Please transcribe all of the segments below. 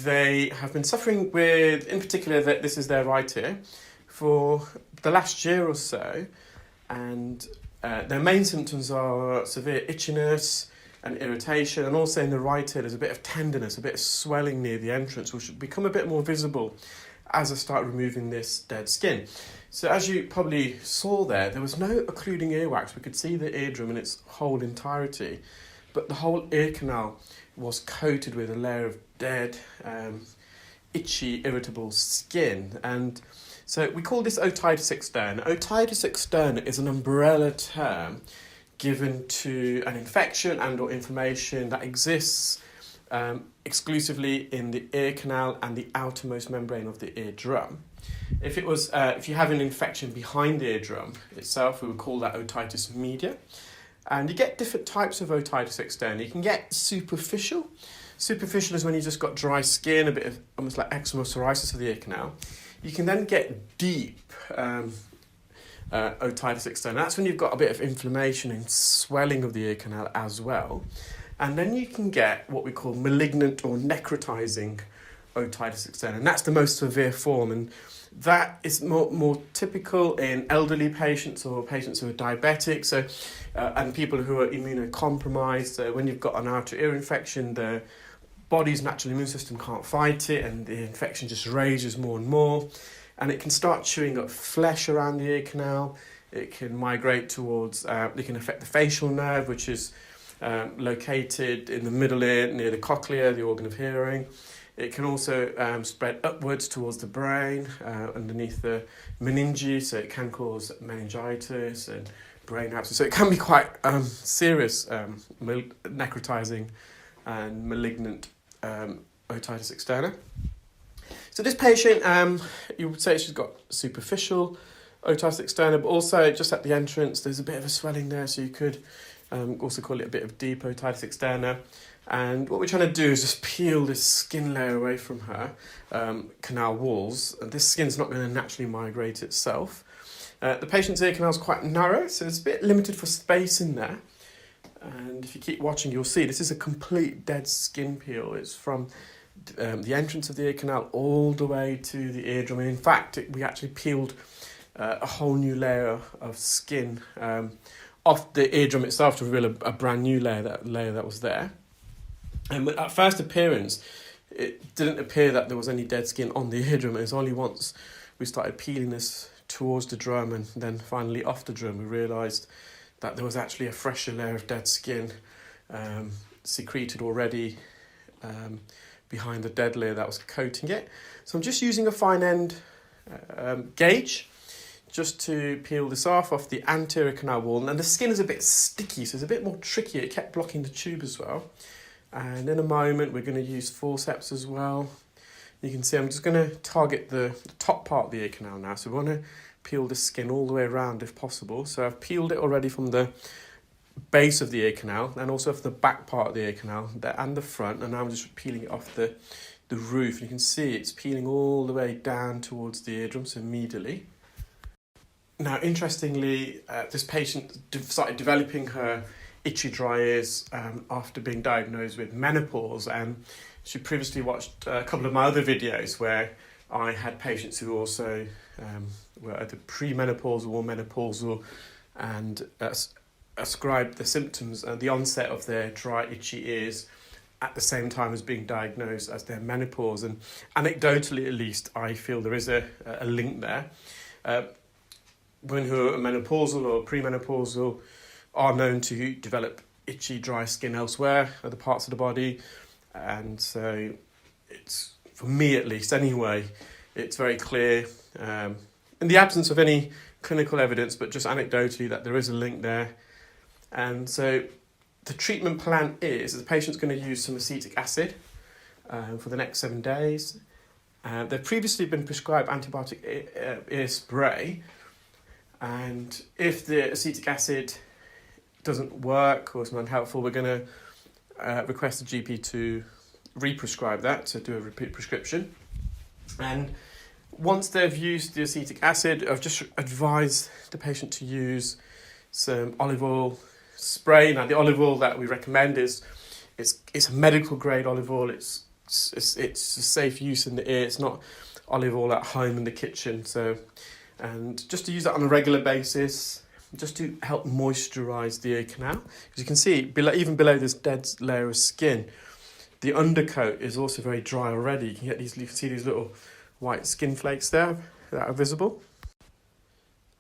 they have been suffering with, in particular, that this is their right ear, for the last year or so, and their main symptoms are severe itchiness and irritation, and also in the right ear there's a bit of tenderness, a bit of swelling near the entrance, which will become a bit more visible as I start removing this dead skin. So as you probably saw there was no occluding earwax. We could see the eardrum in its whole entirety, but the whole ear canal was coated with a layer of dead, itchy, irritable skin. And so we call this otitis externa. Otitis externa is an umbrella term given to an infection and or inflammation that exists exclusively in the ear canal and the outermost membrane of the eardrum. If you have an infection behind the eardrum itself, we would call that otitis media. And you get different types of otitis externa. You can get superficial. Superficial is when you just got dry skin, a bit of almost like eczema or psoriasis of the ear canal. You can then get deep otitis externa. That's when you've got a bit of inflammation and swelling of the ear canal as well. And then you can get what we call malignant or necrotizing otitis externa, and that's the most severe form, and that is more typical in elderly patients or patients who are diabetic, so and people who are immunocompromised. So when you've got an outer ear infection, the body's natural immune system can't fight it, and the infection just rages more and more, and it can start chewing up flesh around the ear canal. It can migrate towards, it can affect the facial nerve, which is located in the middle ear near the cochlea, the organ of hearing. It can also spread upwards towards the brain, underneath the meninges, so it can cause meningitis and brain abscess. So it can be quite serious necrotizing and malignant otitis externa. So this patient, you would say she's got superficial otitis externa, but also just at the entrance there's a bit of a swelling there, so you could also call it a bit of deep otitis externa. And what we're trying to do is just peel this skin layer away from her canal walls. And this skin's not going to naturally migrate itself. The patient's ear canal is quite narrow, so it's a bit limited for space in there. And if you keep watching, you'll see this is a complete dead skin peel. It's from the entrance of the ear canal all the way to the eardrum. And in fact, we actually peeled a whole new layer of skin off the eardrum itself to reveal a brand new layer that was there. And at first appearance, it didn't appear that there was any dead skin on the eardrum. It was only once we started peeling this towards the drum and then finally off the drum, we realised that there was actually a fresher layer of dead skin secreted already behind the dead layer that was coating it. So I'm just using a fine end gauge just to peel this off the anterior canal wall. And the skin is a bit sticky, so it's a bit more tricky. It kept blocking the tube as well. And in a moment, we're going to use forceps as well. You can see I'm just going to target the top part of the ear canal now. So we want to peel the skin all the way around if possible. So I've peeled it already from the base of the ear canal and also from the back part of the ear canal and the front. And now I'm just peeling it off the roof. You can see it's peeling all the way down towards the eardrum, so medially. Now, interestingly, this patient started developing her itchy dry ears after being diagnosed with menopause, and she previously watched a couple of my other videos where I had patients who also were either premenopausal or menopausal and ascribed the symptoms and the onset of their dry itchy ears at the same time as being diagnosed as their menopause. And anecdotally, at least, I feel there is a link there. Women who are menopausal or premenopausal are known to develop itchy, dry skin elsewhere, other parts of the body. And so it's, for me at least anyway, it's very clear, in the absence of any clinical evidence, but just anecdotally, that there is a link there. And so the treatment plan is the patient's going to use some acetic acid for the next 7 days. They've previously been prescribed antibiotic ear spray. And if the acetic acid doesn't work or is not helpful, we're going to request the GP to re-prescribe that, to do a repeat prescription. And once they've used the acetic acid, I've just advised the patient to use some olive oil spray. Now, the olive oil that we recommend is a medical grade olive oil. It's it's a safe use in the ear. It's not olive oil at home in the kitchen. So, and just to use that on a regular basis, just to help moisturize the ear canal. As you can see, even below this dead layer of skin, the undercoat is also very dry already. You can see these little white skin flakes there that are visible.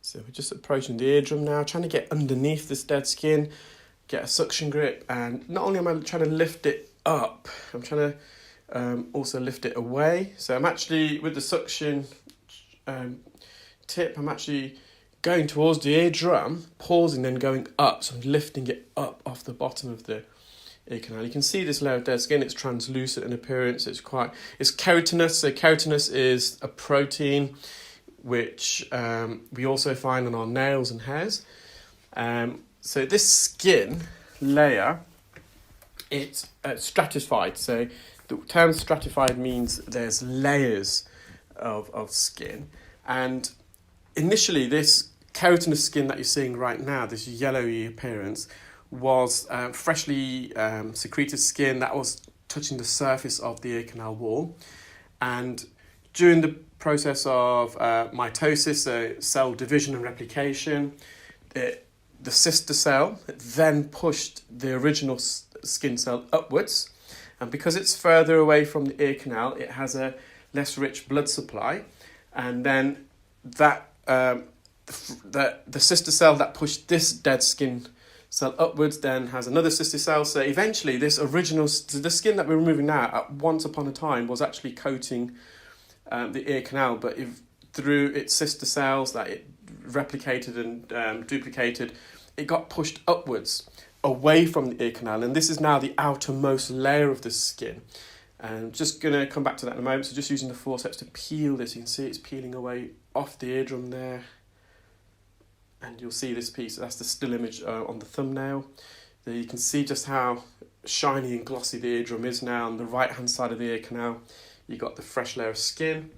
So we're just approaching the eardrum now, trying to get underneath this dead skin, get a suction grip, and not only am I trying to lift it up, I'm trying to also lift it away. So I'm actually, with the suction tip, I'm actually going towards the eardrum, pausing, then going up. So I'm lifting it up off the bottom of the ear canal. You can see this layer of dead skin. It's translucent in appearance. It's keratinous. So keratinous is a protein which we also find on our nails and hairs. So this skin layer, it's stratified. So the term stratified means there's layers of skin. And initially, this keratinous skin that you're seeing right now, this yellowy appearance, was freshly secreted skin that was touching the surface of the ear canal wall. And during the process of mitosis, so cell division and replication, the sister cell then pushed the original skin cell upwards. And because it's further away from the ear canal, it has a less rich blood supply. And then that the sister cell that pushed this dead skin cell upwards then has another sister cell. So eventually the skin that we're removing now, at once upon a time, was actually coating the ear canal, but through its sister cells that it replicated and duplicated, it got pushed upwards away from the ear canal, and this is now the outermost layer of the skin. And just going to come back to that in a moment. So just using the forceps to peel this. You can see it's peeling away off the eardrum there. And you'll see this piece. That's the still image on the thumbnail. There you can see just how shiny and glossy the eardrum is now. On the right-hand side of the ear canal, you've got the fresh layer of skin.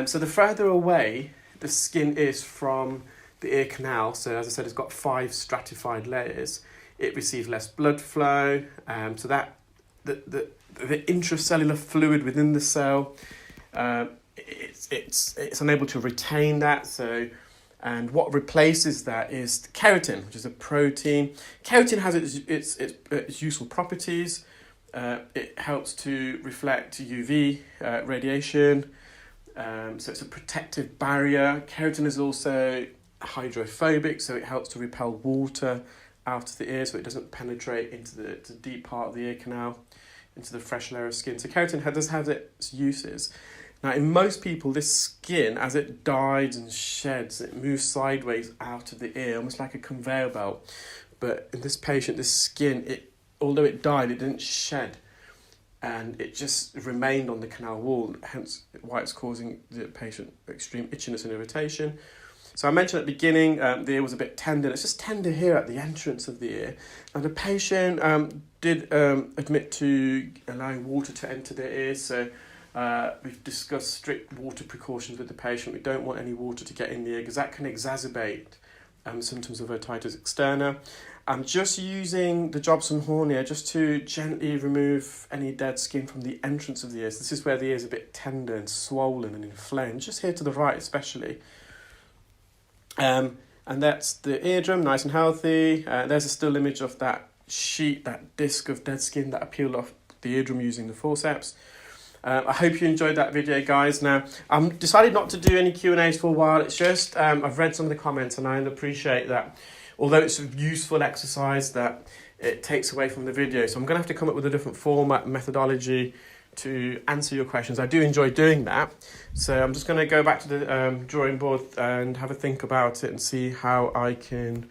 So the further away the skin is from the ear canal, so as I said, it's got 5 stratified layers, it receives less blood flow. So that the intracellular fluid within the cell, it's unable to retain that. So, and what replaces that is keratin, which is a protein. Keratin has its useful properties. It helps to reflect UV radiation. So it's a protective barrier. Keratin is also hydrophobic, so it helps to repel water out of the ear, so it doesn't penetrate into the deep part of the ear canal, into the fresh layer of skin. So keratin does have its uses. Now, in most people, this skin, as it dies and sheds, it moves sideways out of the ear, almost like a conveyor belt. But in this patient, this skin, although it died, it didn't shed, and it just remained on the canal wall, hence why it's causing the patient extreme itchiness and irritation. So I mentioned at the beginning, the ear was a bit tender. It's just tender here at the entrance of the ear. And the patient did admit to allowing water to enter their ears. So we've discussed strict water precautions with the patient. We don't want any water to get in the ear because that can exacerbate symptoms of otitis externa. I'm just using the Jobson horn here just to gently remove any dead skin from the entrance of the ears. This is where the ear is a bit tender and swollen and inflamed, just here to the right especially. And that's the eardrum, nice and healthy. There's a still image of that sheet, that disc of dead skin that I peeled off the eardrum using the forceps. I hope you enjoyed that video, guys. Now, I'm decided not to do any Q&As for a while. It's just, I've read some of the comments and I appreciate that. Although it's a useful exercise, that it takes away from the video. So I'm going to have to come up with a different format, methodology to answer your questions. I do enjoy doing that. So I'm just going to go back to the drawing board and have a think about it and see how I can